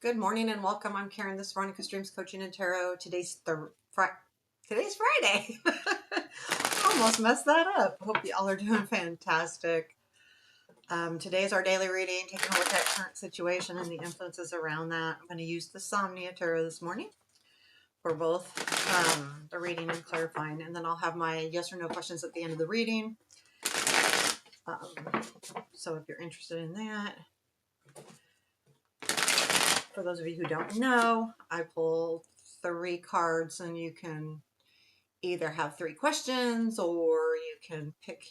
Good morning and welcome. I'm Karen. This is Veronica's Dreams Coaching and Tarot. Today's Friday. Almost messed that up. Hope you all are doing fantastic. Today is our daily reading, taking a look at current situation and the influences around that. I'm going to use the Somnia Tarot this morning for both the reading and clarifying, and then I'll have my yes or no questions at the end of the reading. So if you're interested in that. For those of you who don't know, I pulled 3 cards and you can either have 3 questions or you can pick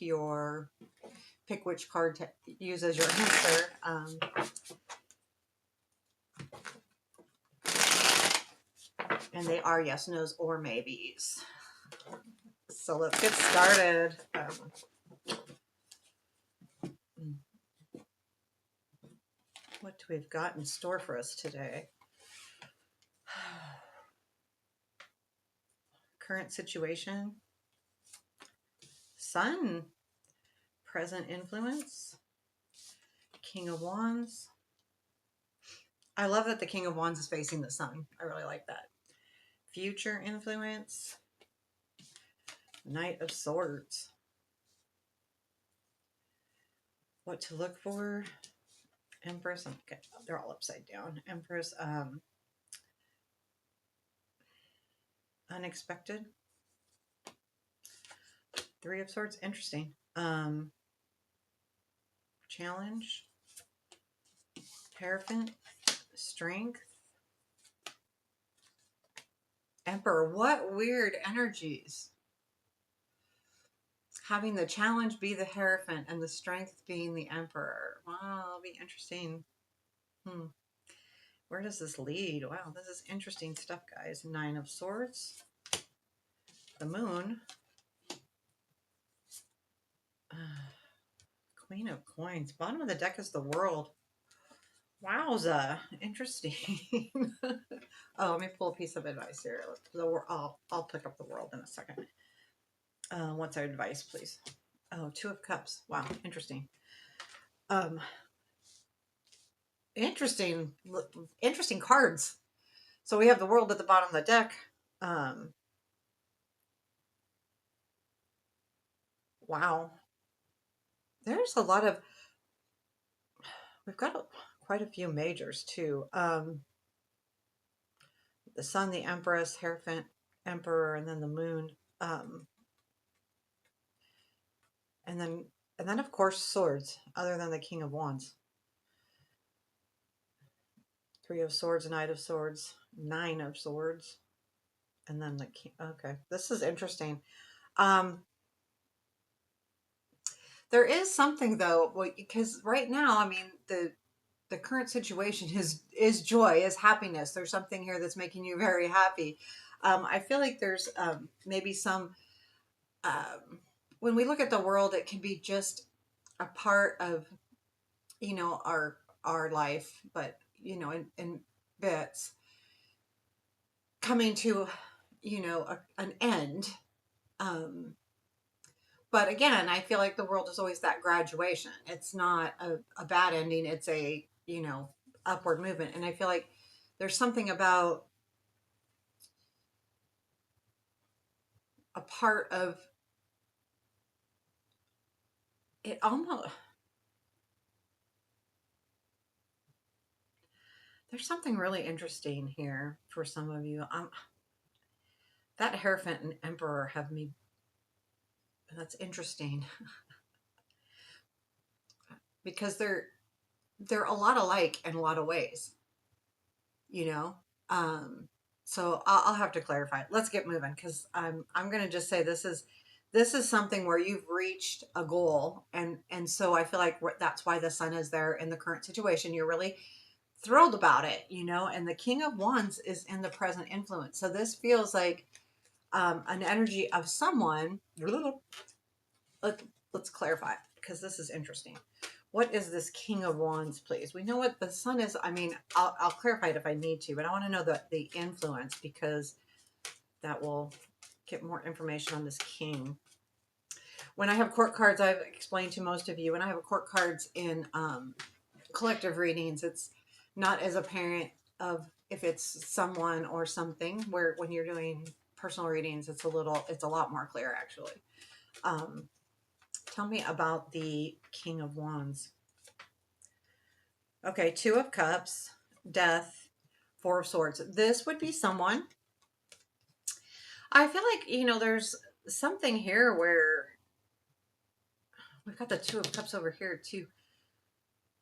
which card to use as your answer. And they are yes, no's, or maybes. So let's get started. What do we've got in store for us today? Current situation. Sun. Present influence. King of Wands. I love that the King of Wands is facing the sun. I really like that. Future influence. Knight of Swords. What to look for. Empress. Okay, they're all upside down. Empress. Unexpected. 3 of Swords. Interesting. Challenge. Hierophant. Strength. Emperor. What weird energies. Having the challenge be the Hierophant and the strength being the Emperor. Wow, that'll be interesting. Where does this lead? Wow, this is interesting stuff, guys. 9 of Swords. The Moon. Queen of Coins. Bottom of the deck is the World. Wowza. Interesting. Oh, let me pull a piece of advice here. I'll pick up the World in a second. What's our advice, please? Oh, 2 of Cups. Wow, interesting. Interesting cards. So we have the World at the bottom of the deck. Wow. There's a lot of, we've got quite a few majors too. The Sun, the Empress, Hierophant, Emperor, and then the Moon. And then of course Swords, other than the King of Wands. 3 of Swords, Knight of Swords, 9 of Swords, and then the King. Okay, this is interesting. There is something though, because right now, I mean, the current situation is joy, is happiness. There's something here that's making you very happy. I feel like there's maybe some, when we look at the world, it can be just a part of, our life, but, in bits coming to, an end. But again, I feel like the world is always that graduation. It's not a bad ending. It's a, upward movement. And I feel like there's something about a part of it almost, there's something really interesting here for some of you. That Hierophant and Emperor have me, that's interesting. Because they're a lot alike in a lot of ways, so I'll have to clarify. Let's get moving, because I'm going to just say this is something where you've reached a goal, and so I feel like that's why the Sun is there in the current situation. You're really thrilled about it, and the King of Wands is in the present influence. So this feels like an energy of someone. Let's clarify, because this is interesting. What is this King of Wands, please? We know what the Sun is. I mean, I'll clarify it if I need to, but I want to know the influence, because that will get more information on this King. When I have court cards, I've explained to most of you, when I have court cards in collective readings, it's not as apparent of if it's someone or something, where when you're doing personal readings, it's a lot more clear actually. Um, Tell me about the King of Wands. Okay, Two of Cups, Death, Four of Swords. This would be someone. I feel like, there's something here where we've got the Two of Cups over here too.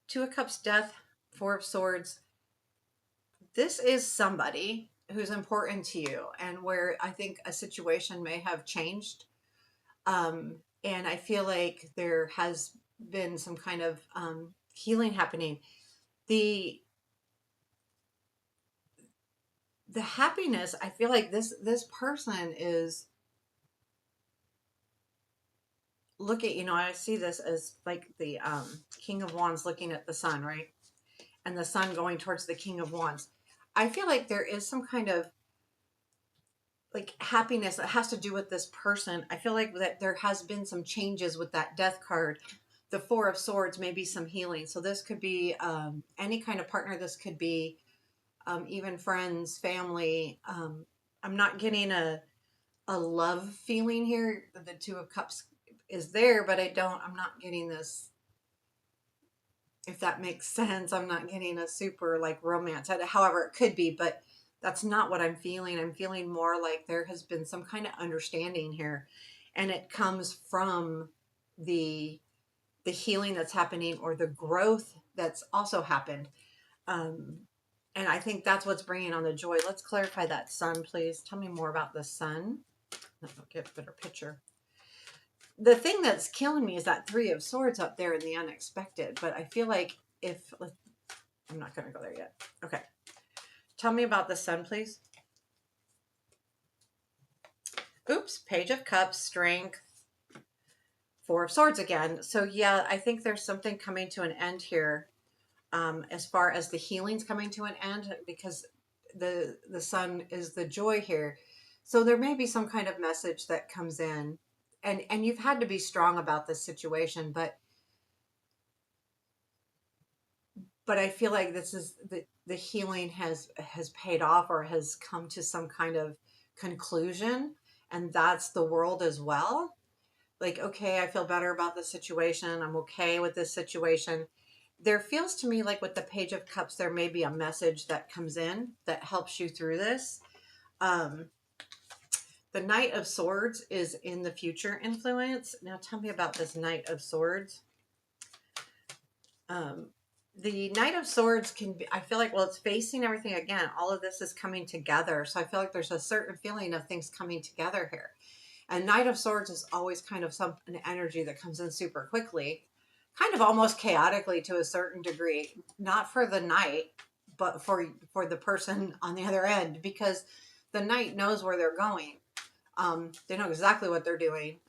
Two of Cups, Death, Four of Swords. This is somebody who's important to you, and where I think a situation may have changed. And I feel like there has been some kind of healing happening. The the happiness, I feel like this person is I see this as like the King of Wands looking at the sun, right? And the sun going towards the King of Wands. I feel like there is some kind of like happiness that has to do with this person. I feel like that there has been some changes with that Death card. The Four of Swords, maybe some healing. So this could be any kind of partner. This could be even friends, family. I'm not getting a love feeling here. The Two of Cups is there, but I'm not getting this, if that makes sense. I'm not getting a super like romance. However, it could be, but that's not what I'm feeling. I'm feeling more like there has been some kind of understanding here, and it comes from the the healing that's happening, or the growth that's also happened. Um, and I think that's what's bringing on the joy. Let's clarify that sun, please. Tell me more about the sun. I'll get a better picture. The thing that's killing me is that Three of Swords up there in the unexpected. But I feel like I'm not going to go there yet. Okay. Tell me about the sun, please. Oops. Page of Cups, Strength, Four of Swords again. So yeah, I think there's something coming to an end here. As far as the healing's coming to an end, because the sun is the joy here. So there may be some kind of message that comes in, and you've had to be strong about this situation, but I feel like this is the healing has paid off, or has come to some kind of conclusion, and that's the world as well. Like, okay, I feel better about the situation. I'm okay with this situation. There feels to me like with the Page of Cups, there may be a message that comes in that helps you through this. Um, the Knight of Swords is in the future influence. Now tell me about this Knight of Swords. Um, the Knight of Swords can be, I feel like, well, it's facing everything again. All of this is coming together. So I feel like there's a certain feeling of things coming together here. And Knight of Swords is always kind of an energy that comes in super quickly, kind of almost chaotically to a certain degree, not for the knight, but for the person on the other end, because the knight knows where they're going. They know exactly what they're doing,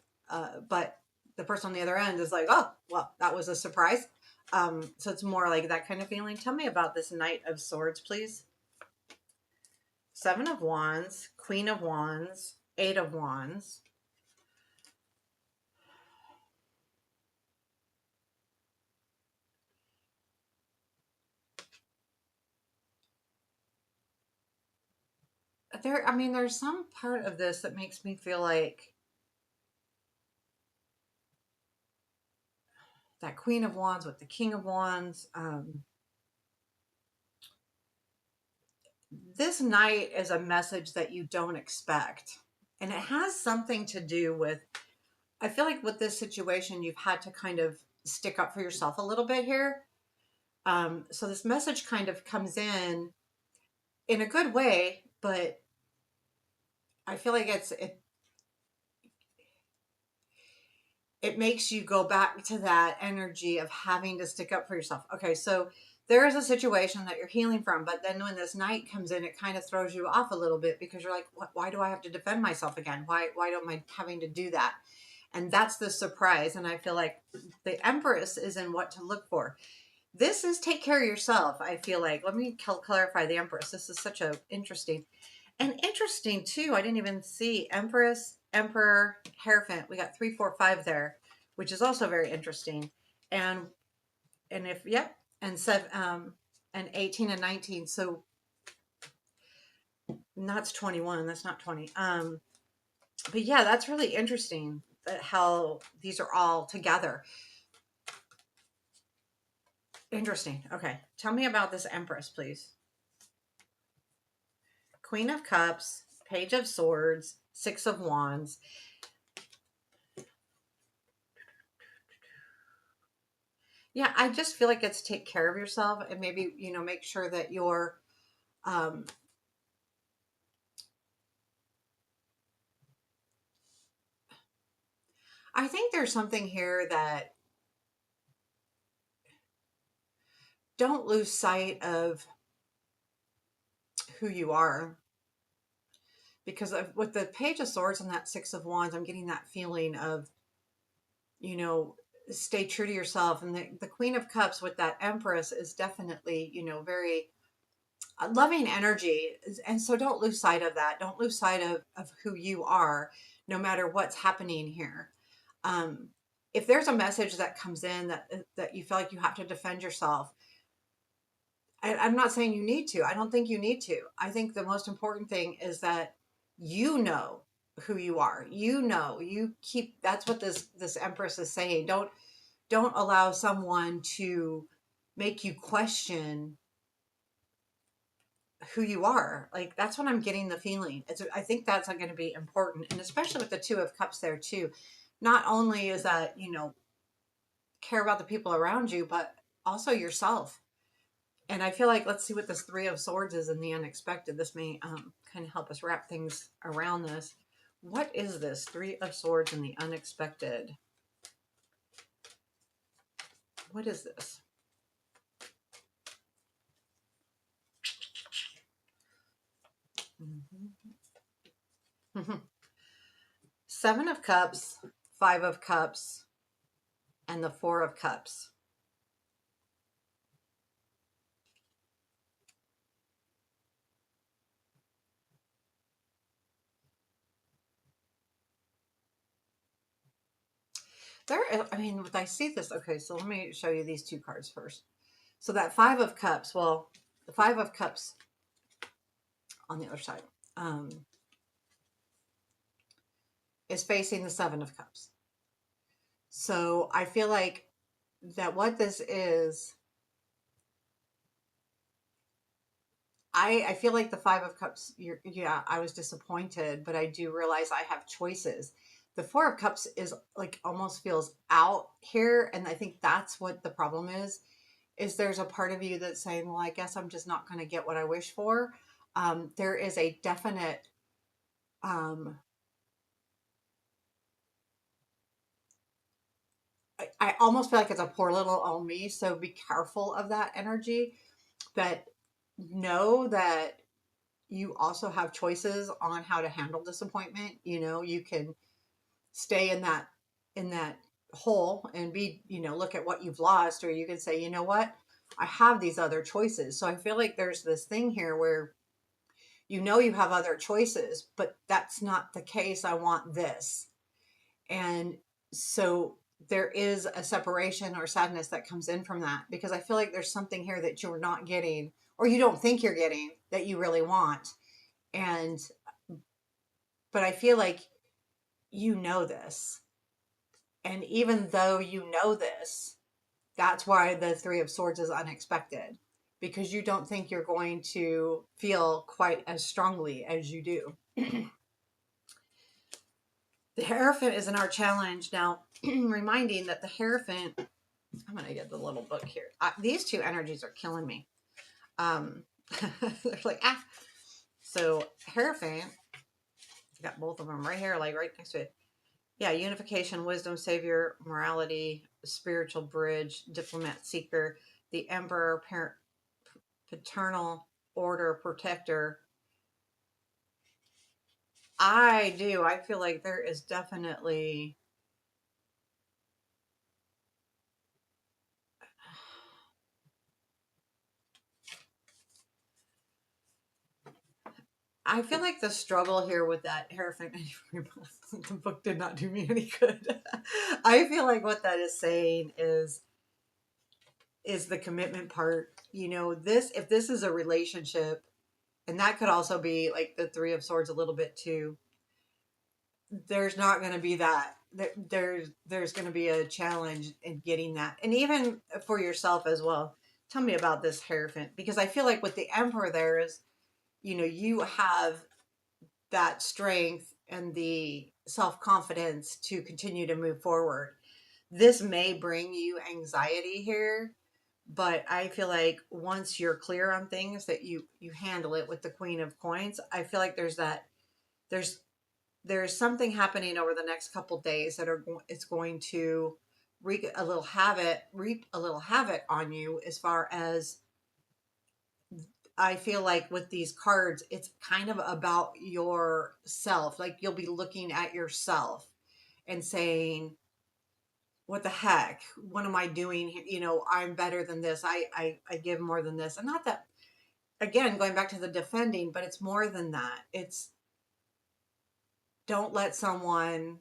but the person on the other end is like, oh, well, that was a surprise. So it's more like that kind of feeling. Tell me about this Knight of Swords, please. Seven of Wands, Queen of Wands, Eight of Wands. There's some part of this that makes me feel like that Queen of Wands with the King of Wands. This Knight is a message that you don't expect. And it has something to do with, I feel like with this situation, you've had to kind of stick up for yourself a little bit here. So this message kind of comes in a good way, but I feel like it makes you go back to that energy of having to stick up for yourself. Okay, so there is a situation that you're healing from, but then when this Knight comes in, it kind of throws you off a little bit, because you're like, why do I have to defend myself again? Why am I having to do that? And that's the surprise. And I feel like the Empress is in what to look for. This is take care of yourself, I feel like. Let me clarify the Empress. This is such a interesting. And interesting too, I didn't even see Empress, Emperor, Hierophant. We got 3, 4, 5 there, which is also very interesting. And and if yep, and 7 and 18 and 19. So And that's 21. That's not 20. But yeah, that's really interesting that how these are all together. Interesting. Okay. Tell me about this Empress, please. Queen of Cups, Page of Swords, Six of Wands. Yeah, I just feel like it's take care of yourself and maybe, make sure that you're, um, I think there's something here that don't lose sight of who you are. Because with the Page of Swords and that Six of Wands, I'm getting that feeling of, you know, stay true to yourself. And the Queen of Cups with that Empress is definitely, very loving energy. And so don't lose sight of that. Don't lose sight of who you are, no matter what's happening here. Um, if there's a message that comes in that you feel like you have to defend yourself, I'm not saying you need to. I don't think you need to. I think the most important thing is that you know who you are. You keep, that's what this Empress is saying. Don't allow someone to make you question who you are. Like that's what I'm getting the feeling. I think that's going to be important, and especially with the Two of Cups there too. Not only is that, care about the people around you, but also yourself. And I feel like, let's see what this Three of Swords is in the unexpected. This may kind of help us wrap things around this. What is this Three of Swords in the unexpected? What is this? Seven of Cups, Five of Cups, and the Four of Cups. I mean, I see this. Okay, so let me show you these two cards first. So that Five of Cups, well, the Five of Cups on the other side is facing the Seven of Cups. So I feel like that what this is, I feel like the Five of Cups, yeah, I was disappointed, but I do realize I have choices. The Four of Cups is like almost feels out here, and I think that's what the problem is there's a part of you that's saying, well, I guess I'm just not going to get what I wish for. There is a definite, um, I almost feel like it's a poor little on me. So be careful of that energy, but know that you also have choices on how to handle disappointment. You can stay in that hole and be, look at what you've lost, or you can say, you know what, I have these other choices. So I feel like there's this thing here where you have other choices, but that's not the case. I want this. And so there is a separation or sadness that comes in from that, because I feel like there's something here that you're not getting, or you don't think you're getting, that you really want. And, but I feel like this. And even though this, that's why the Three of Swords is unexpected, because you don't think you're going to feel quite as strongly as you do. The Hierophant is in our challenge now, reminding that the Hierophant, I'm going to get the little book here. These two energies are killing me. They're like, ah. So, Hierophant, got both of them right here, like right next to it. Yeah, unification, wisdom, savior, morality, spiritual bridge, diplomat, seeker, the emperor, parent, paternal order, protector. I feel like there is definitely, I feel like the struggle here with that Hierophant, the book did not do me any good. I feel like what that is saying is the commitment part. If this is a relationship, And that could also be like the Three of Swords a little bit too. There's not going to be that. There's going to be a challenge in getting that. And even for yourself as well. Tell me about this Hierophant, because I feel like with the Emperor there is, you have that strength and the self-confidence to continue to move forward. This may bring you anxiety here, but I feel like once you're clear on things that you handle it with the Queen of Coins. I feel like there's there's something happening over the next couple days that it's going to reap a little havoc on you. As far as I feel like with these cards, it's kind of about yourself. Like you'll be looking at yourself and saying, what the heck? What am I doing here? I'm better than this. I give more than this. And not that, again, going back to the defending, but it's more than that. It's, don't let someone,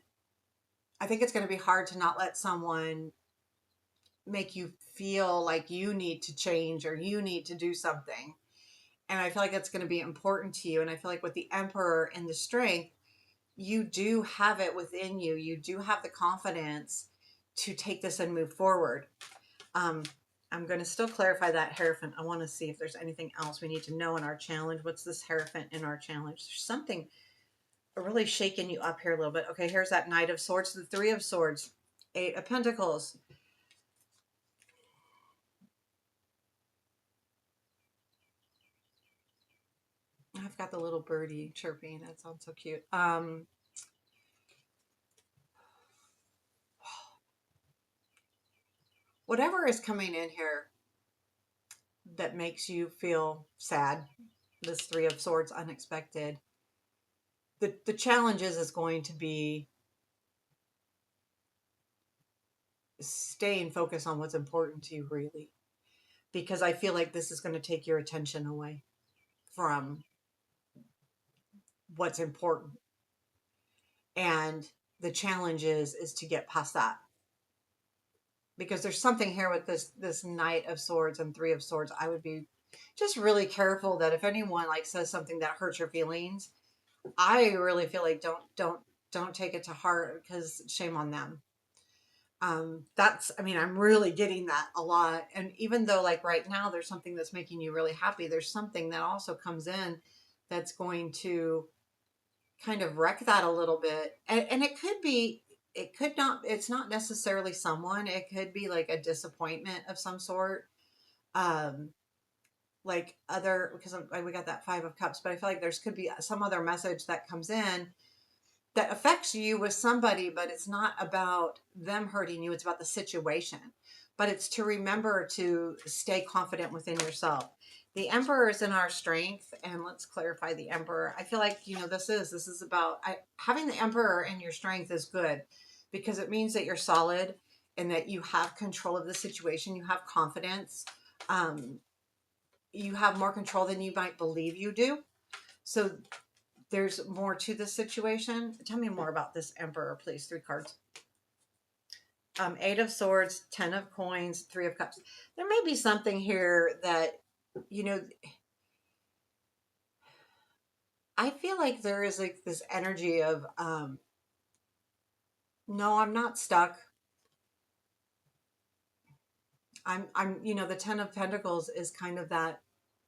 I think it's going to be hard to not let someone make you feel like you need to change or you need to do something. And I feel like that's going to be important to you. And I feel like with the Emperor and the strength, you do have it within you. You do have the confidence to take this and move forward. Um, I'm going to still clarify that Hierophant. I want to see if there's anything else we need to know in our challenge. What's this Hierophant in our challenge? There's something really shaking you up here a little bit. Okay, here's that Knight of Swords, the Three of Swords, Eight of Pentacles. I've got the little birdie chirping. That sounds so cute. Whatever is coming in here that makes you feel sad, this Three of Swords, unexpected. The challenge is going to be staying focused on what's important to you, really. Because I feel like this is going to take your attention away from what's important. And the challenge is to get past that. Because there's something here with this Knight of Swords and Three of Swords. I would be just really careful that if anyone like says something that hurts your feelings, I really feel like don't take it to heart, because shame on them. I'm really getting that a lot. And even though like right now there's something that's making you really happy, there's something that also comes in that's going to kind of wreck that a little bit. And it could not, it's not necessarily someone, it could be like a disappointment of some sort. Um, like other, because we got that Five of Cups, but I feel like there's could be some other message that comes in that affects you with somebody, but it's not about them hurting you. It's about the situation. But it's to remember to stay confident within yourself. The Emperor is in our strength, and let's clarify the Emperor. I feel like, this is about having the Emperor in your strength is good, because it means that you're solid and that you have control of the situation. You have confidence. You have more control than you might believe you do. So there's more to this situation. Tell me more about this Emperor, please. 3 cards. Eight of Swords, 10 of Coins, 3 of Cups. There may be something here that, I feel like there is like this energy of, no, I'm not stuck. The 10 of Pentacles is kind of that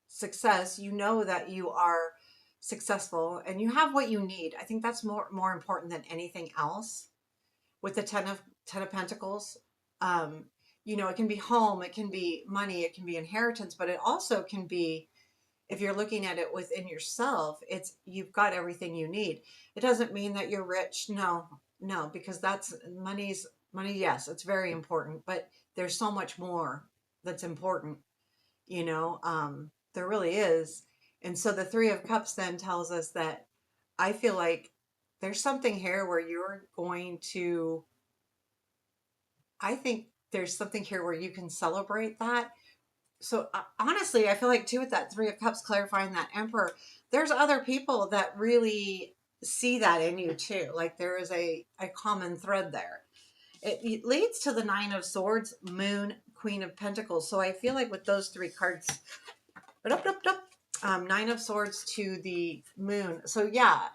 success. You know that you are successful and you have what you need. I think that's more important than anything else. With the 10 of Pentacles, it can be home, it can be money, it can be inheritance, but it also can be, if you're looking at it within yourself, it's you've got everything you need. It doesn't mean that you're rich. No, because that's money. Yes, it's very important, but there's so much more that's important. There really is. And so the Three of Cups then tells us that I feel like there's something here where you're going to, I think there's something here where you can celebrate that. So honestly, I feel like too, with that Three of Cups clarifying that Emperor, there's other people that really see that in you too. Like there is a common thread there. It leads to the Nine of Swords, Moon, Queen of Pentacles. So I feel like with those 3 cards, Nine of Swords to the Moon. So yeah,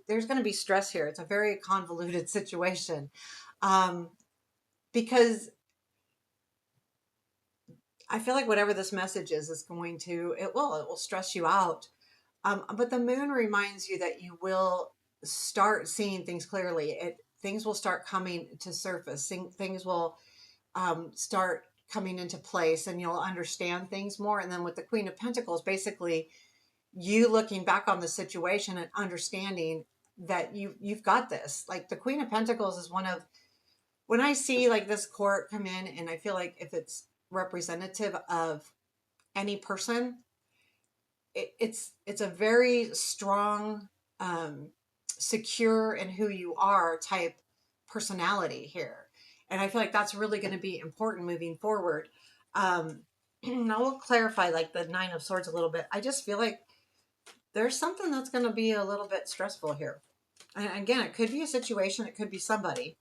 there's going to be stress here. It's a very convoluted situation, um, because I feel like whatever this message is going to, it will stress you out. But the Moon reminds you that you will start seeing things clearly. Things will start coming to surface. Things will start coming into place, and you'll understand things more. And then with the Queen of Pentacles, basically you looking back on the situation and understanding that you've got this. Like the Queen of Pentacles is one of, when I see like this court come in, and I feel like if it's representative of any person, it's a very strong, um, secure in who you are type personality here, and I feel like that's really going to be important moving forward. Um, I will clarify like the Nine of Swords a little bit. I just feel like there's something that's going to be a little bit stressful here. And again, it could be a situation, it could be somebody.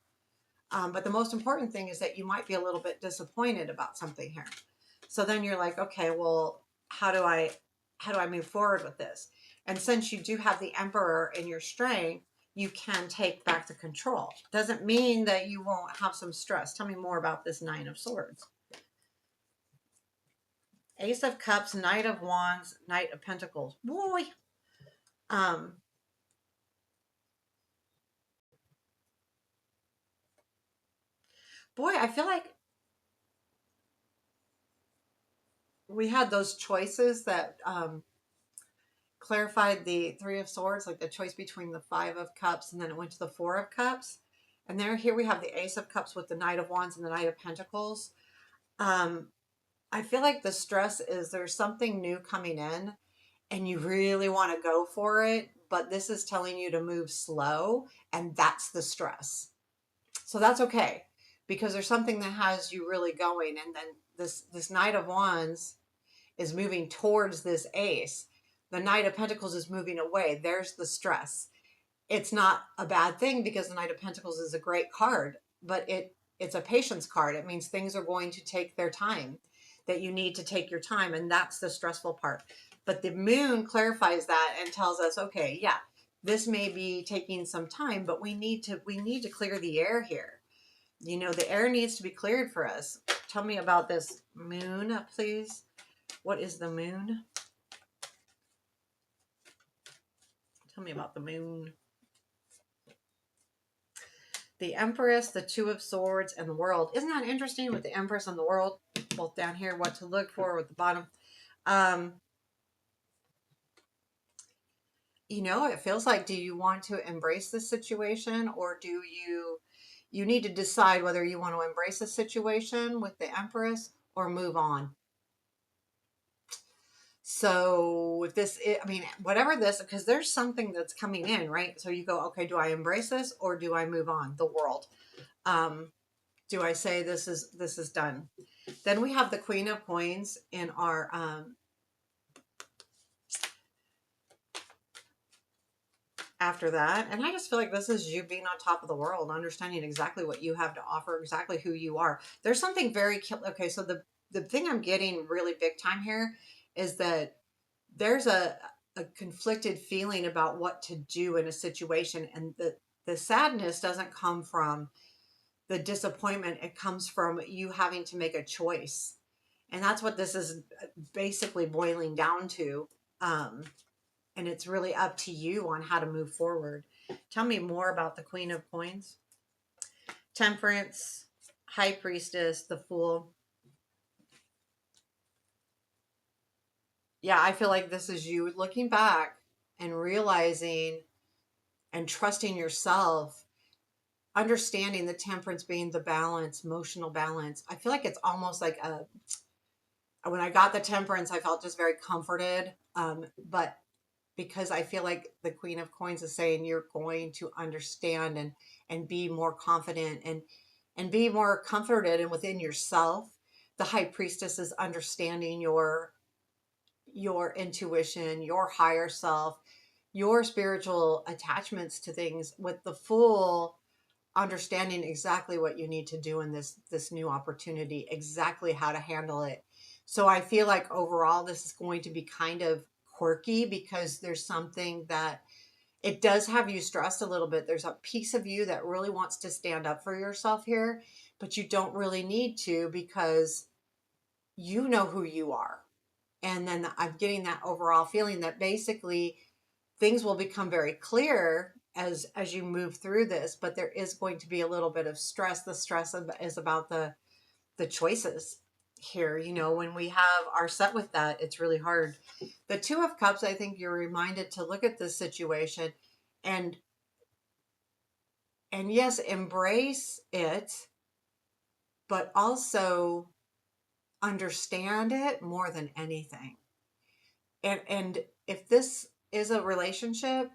But the most important thing is that you might be a little bit disappointed about something here. So then you're like, okay, well, how do I move forward with this? And since you do have the Emperor in your strength, you can take back the control. Doesn't mean that you won't have some stress. Tell me more about this Nine of Swords. Ace of Cups, Knight of Wands, Knight of Pentacles. Boy. Um, boy, I feel like we had those choices that clarified the Three of Swords, like the choice between the Five of Cups, and then it went to the Four of Cups. And here we have the Ace of Cups with the Knight of Wands and the Knight of Pentacles. Um, I feel like the stress is there's something new coming in and you really want to go for it, but this is telling you to move slow, and that's the stress. So that's okay, because there's something that has you really going, and then this Knight of Wands is moving towards this ace. The Knight of Pentacles is moving away. There's the stress. It's not a bad thing because the Knight of Pentacles is a great card, but it's a patience card. It means things are going to take their time, that you need to take your time, and that's the stressful part. But the Moon clarifies that and tells us, okay, yeah, this may be taking some time, but we need to clear the air here. You know, the air needs to be cleared for us. Tell me about this Moon, please. What is the Moon? Tell me about the Moon. The Empress, the Two of Swords, and the World. Isn't that interesting with the Empress and the World? Both down here, what to look for with the bottom. Um, it feels like, do you want to embrace this situation, or do you need to decide whether you want to embrace the situation with the Empress or move on? So if this, I mean, whatever this, because there's something that's coming in, right? So you go, okay, do I embrace this or do I move on? The World. Um, do I say this is done? Then we have the Queen of Coins in our after that, and I just feel like this is you being on top of the world, understanding exactly what you have to offer, exactly who you are. There's something very okay. So the thing I'm getting really big time here is that there's a conflicted feeling about what to do in a situation, and the sadness doesn't come from the disappointment. It comes from you having to make a choice, and that's what this is basically boiling down to. Um, and it's really up to you on how to move forward. Tell me more about the Queen of Coins. Temperance, High Priestess, the Fool. Yeah, I feel like this is you looking back and realizing and trusting yourself, understanding the Temperance being the balance, emotional balance. I feel like it's almost like when I got the Temperance, I felt just very comforted. But because I feel like the Queen of Coins is saying you're going to understand and be more confident and be more comforted and within yourself. The High Priestess is understanding your intuition, your higher self, your spiritual attachments to things, with the Fool understanding exactly what you need to do in this new opportunity, exactly how to handle it. So I feel like overall this is going to be kind of quirky because there's something that it does have you stressed a little bit. There's a piece of you that really wants to stand up for yourself here, but you don't really need to because you know who you are. And then I'm getting that overall feeling that basically things will become very clear as you move through this, but there is going to be a little bit of stress. The stress is about the choices here. You know, when we have are set with that, it's really hard. The Two of Cups, I think you're reminded to look at this situation and yes, embrace it, but also understand it more than anything. And if this is a relationship,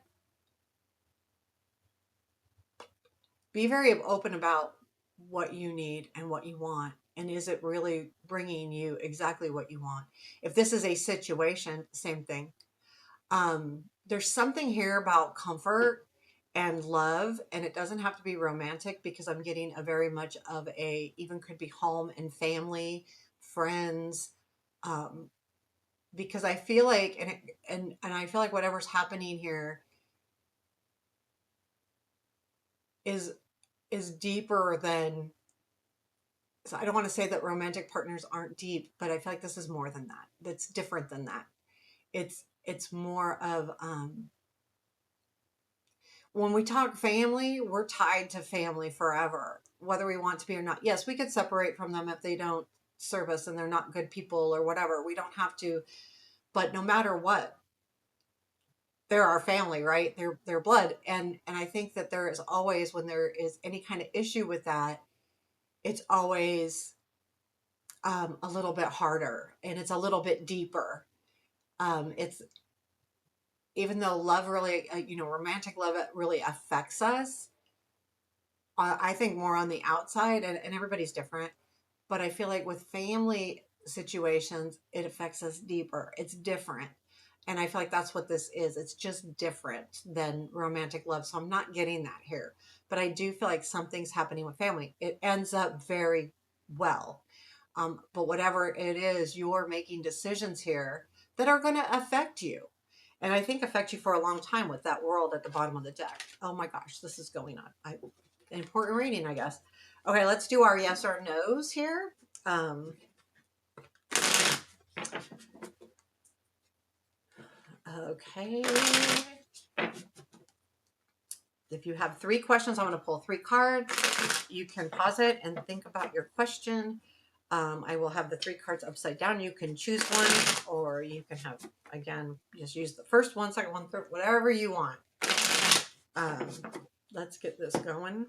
be very open about what you need and what you want. And is it really bringing you exactly what you want? If this is a situation, same thing. There's something here about comfort and love, and it doesn't have to be romantic because I'm getting a very much of a, even could be home and family, friends, um, because I feel like, and I feel like whatever's happening here is deeper than, so I don't want to say that romantic partners aren't deep, but I feel like this is more than that. That's different than that. It's more of when we talk family, we're tied to family forever, whether we want to be or not. Yes, we could separate from them if they don't serve us and they're not good people or whatever. We don't have to, but no matter what, they're our family, right? They're blood. And I think that there is always, when there is any kind of issue with that, it's always a little bit harder and it's a little bit deeper. It's even though love really, romantic love really affects us. I think more on the outside, and everybody's different. But I feel like with family situations, it affects us deeper. It's different. And I feel like that's what this is. It's just different than romantic love. So I'm not getting that here. But I do feel like something's happening with family. It ends up very well. But whatever it is, you're making decisions here that are going to affect you. And I think affect you for a long time with that world at the bottom of the deck. Oh my gosh, this is going on. Important reading, I guess. Okay, let's do our yes or no's here. Okay. If you have 3 questions, I'm going to pull 3 cards. You can pause it and think about your question. I will have the 3 cards upside down. You can choose one, or you can have, again, just use the first one, second one, third, whatever you want. Let's get this going.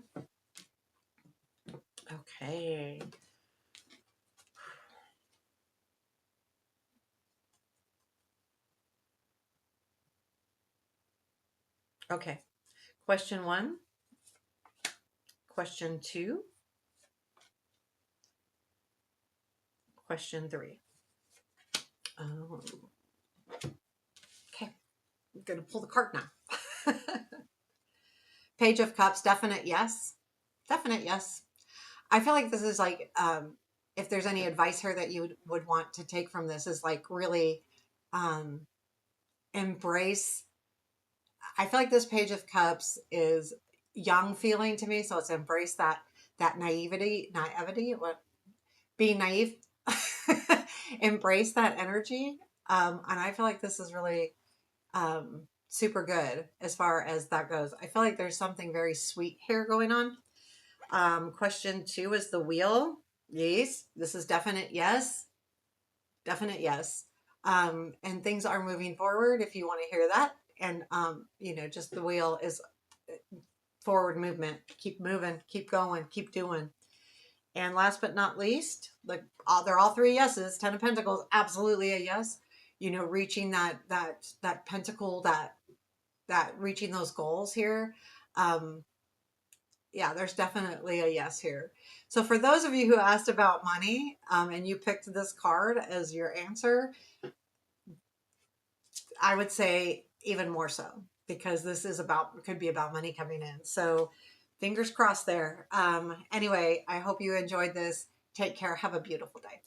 Okay. Okay. Question 1. Question 2. Question 3. Okay. I'm going to pull the card now. Page of Cups, definite yes. Definite yes. I feel like this is like, if there's any advice here that you would want to take from this, is like really embrace. I feel like this Page of Cups is young feeling to me, so it's embrace that naivety, what being naive, embrace that energy. And I feel like this is really super good as far as that goes. I feel like there's something very sweet here going on. Question 2 is the wheel. Yes, this is definite yes. Definite yes. And things are moving forward if you want to hear that. And, just the wheel is forward movement. Keep moving, keep going, keep doing. And last but not least, they're all 3 yeses. 10 of Pentacles, absolutely a yes. Reaching that pentacle, that reaching those goals here. Yeah, there's definitely a yes here. So for those of you who asked about money, and you picked this card as your answer, I would say even more so, because this is could be about money coming in. So fingers crossed there. Anyway, I hope you enjoyed this. Take care. Have a beautiful day.